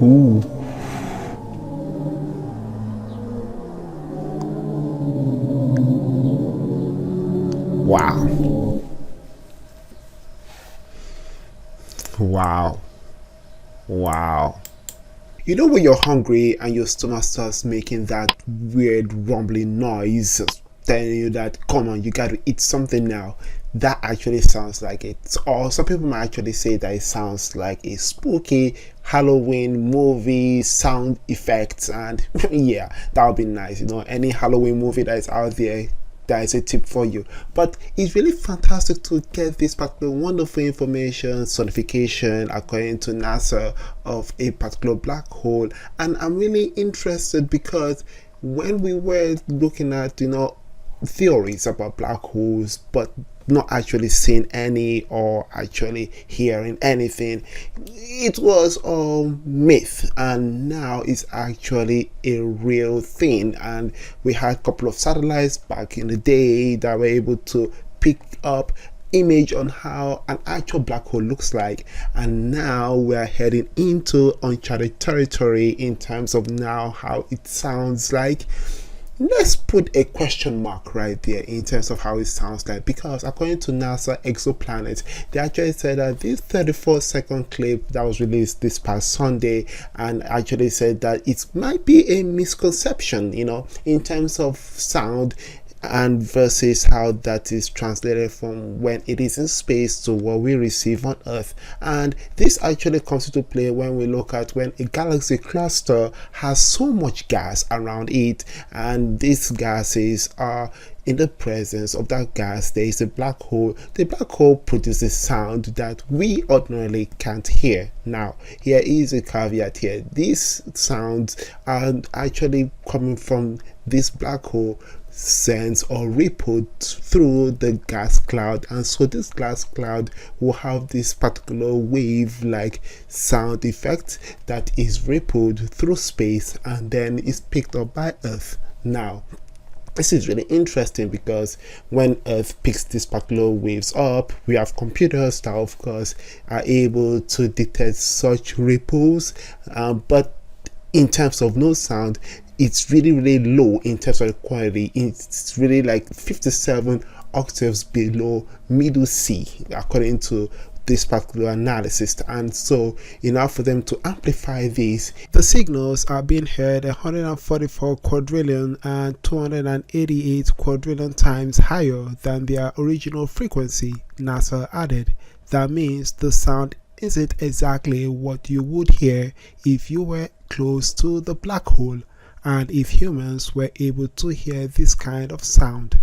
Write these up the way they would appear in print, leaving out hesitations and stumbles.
Ooh. Wow. Wow. Wow. You know when you're hungry and your stomach starts making that weird rumbling noise telling you that come on, you gotta eat something now. That actually sounds like it. Or some people might actually say that it sounds like a spooky Halloween movie sound effects, and yeah, that would be nice. You know, any Halloween movie that is out there, that is a tip for you. But it's really fantastic to get this particular wonderful information certification according to NASA of a particular black hole. And I'm really interested because when we were looking at, theories about black holes, but not actually seeing any or actually hearing anything, it was a myth, and now it's actually a real thing. And we had a couple of satellites back in the day that were able to pick up image on how an actual black hole looks like, and now we're heading into uncharted territory in terms of now how it sounds like. Let's put a question mark right there in terms of how it sounds like, because according to NASA Exoplanet, they actually said that this 34-second clip that was released this past Sunday, and actually said that it might be a misconception, in terms of sound and versus how that is translated from when it is in space to what we receive on Earth. And this actually comes into play when we look at when a galaxy cluster has so much gas around it, and these gases are in the presence of that gas, there is a black hole. The black hole produces sound that we ordinarily can't hear. Now, here is a caveat here. These sounds are actually coming from this black hole sends or rippled through the gas cloud, and so this gas cloud will have this particular wave like sound effect that is rippled through space and then is picked up by Earth. Now, this is really interesting because when Earth picks these particular waves up, we have computers that of course are able to detect such ripples, but in terms of no sound, it's really low in terms of the quality. It's really like 57 octaves below middle C according to this particular analysis. And so in order for them to amplify this, the signals are being heard 144 quadrillion and 288 quadrillion times higher than their original frequency, NASA added. That means the sound isn't exactly what you would hear if you were close to the black hole, and if humans were able to hear this kind of sound.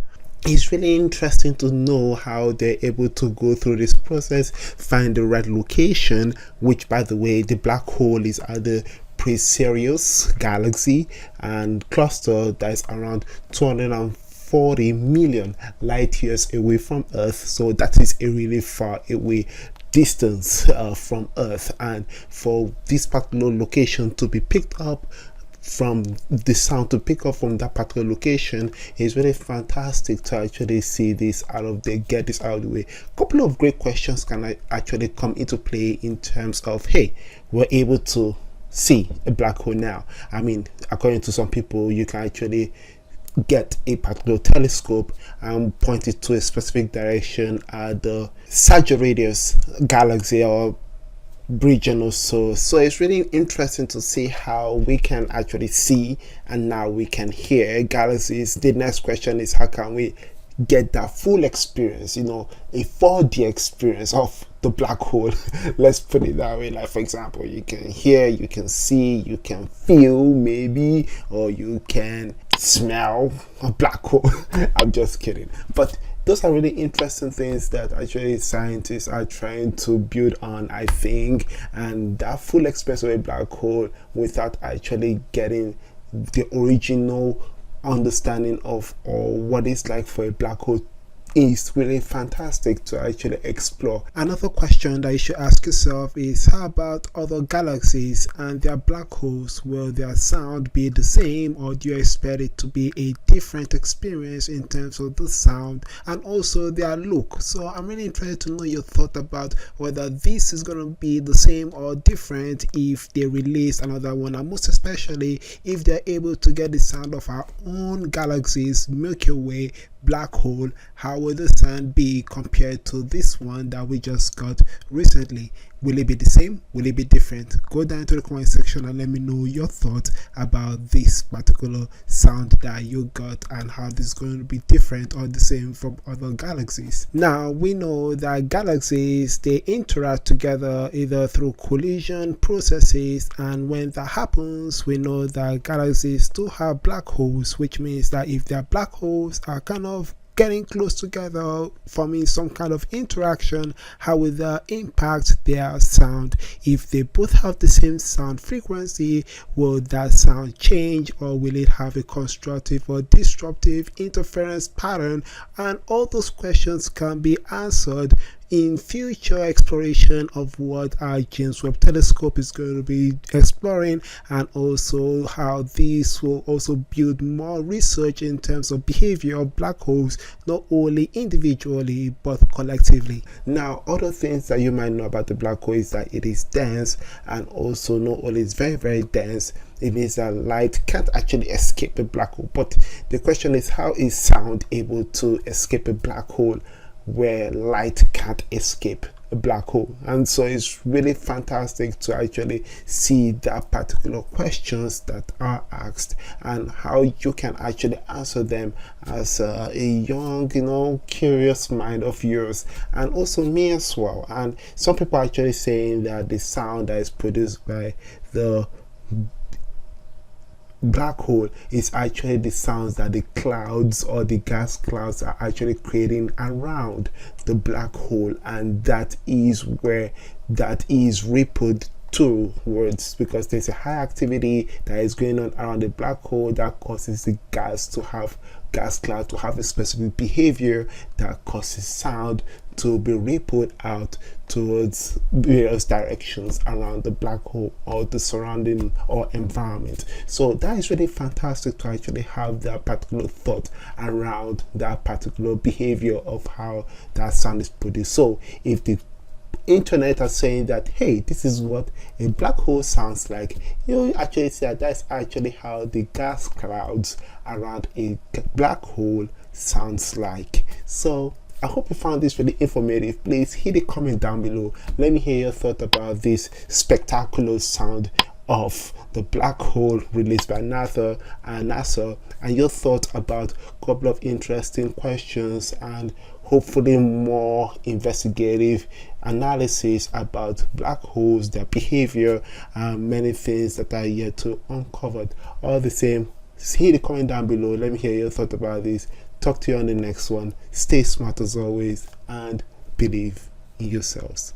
It's really interesting to know how they're able to go through this process, find the right location, which by the way, the black hole is at the Perseus galaxy and cluster that is around 240 million light years away from Earth. So that is a really far away distance from Earth, and for this particular location to be picked up from the sound to pick up from that particular location is really fantastic to actually see this out of the get this out of the way. A couple of great questions can actually come into play in terms of, hey, we're able to see a black hole now. I mean, according to some people, you can actually get a particular telescope and point it to a specific direction at the Sagittarius galaxy or region or so. So it's really interesting to see how we can actually see and now we can hear galaxies. The next question is, how can we get that full experience, a 4D experience of the black hole? Let's put it that way. Like, for example, you can hear, you can see, you can feel maybe, or you can smell a black hole. I'm just kidding, but those are really interesting things that actually scientists are trying to build on, I think. And that full experience of a black hole without actually getting the original understanding of or what it's like for a black hole is really fantastic to actually explore. Another question that you should ask yourself is, how about other galaxies and their black holes? Will their sound be the same, or do you expect it to be a different experience in terms of the sound and also their look? So I'm really interested to know your thought about whether this is going to be the same or different if they release another one, and most especially if they're able to get the sound of our own galaxies, Milky Way, black hole. How will the sound be compared to this one that we just got recently? Will it be the same? Will it be different? Go down to the comment section and let me know your thoughts about this particular sound that you got and how this is going to be different or the same from other galaxies. Now we know that galaxies, they interact together either through collision processes, and when that happens, we know that galaxies do have black holes, which means that if their black holes are kind of getting close together, forming some kind of interaction, how will that impact their sound? If they both have the same sound frequency, will that sound change, or will it have a constructive or disruptive interference pattern? And all those questions can be answered in future exploration of what our James Webb Telescope is going to be exploring, and also how this will also build more research in terms of behavior of black holes, not only individually but collectively. Now, other things that you might know about the black hole is that it is dense, and also not only is very, very dense, it means that light can't actually escape a black hole. But the question is, how is sound able to escape a black hole where light can't escape a black hole? And so it's really fantastic to actually see that particular questions that are asked and how you can actually answer them as a young, curious mind of yours, and also me as well. And some people are actually saying that the sound that is produced by the black hole is actually the sounds that the clouds or the gas clouds are actually creating around the black hole, and that is where that is rippled towards, because there's a high activity that is going on around the black hole that causes the gas cloud to have a specific behavior that causes sound to be rippled out towards various directions around the black hole or the surrounding or environment. So that is really fantastic to actually have that particular thought around that particular behavior of how that sound is produced. So if the internet are saying that, hey, this is what a black hole sounds like, you actually see that that's actually how the gas clouds around a black hole sounds like. So I hope you found this really informative. Please hit a comment down below. Let me hear your thought about this spectacular sound of the black hole released by NASA, and your thoughts about a couple of interesting questions and hopefully more investigative analysis about black holes, their behavior, and many things that are yet to uncovered. All the same, hit the comment down below. Let me hear your thought about this. Talk to you on the next one. Stay smart as always, and believe in yourselves.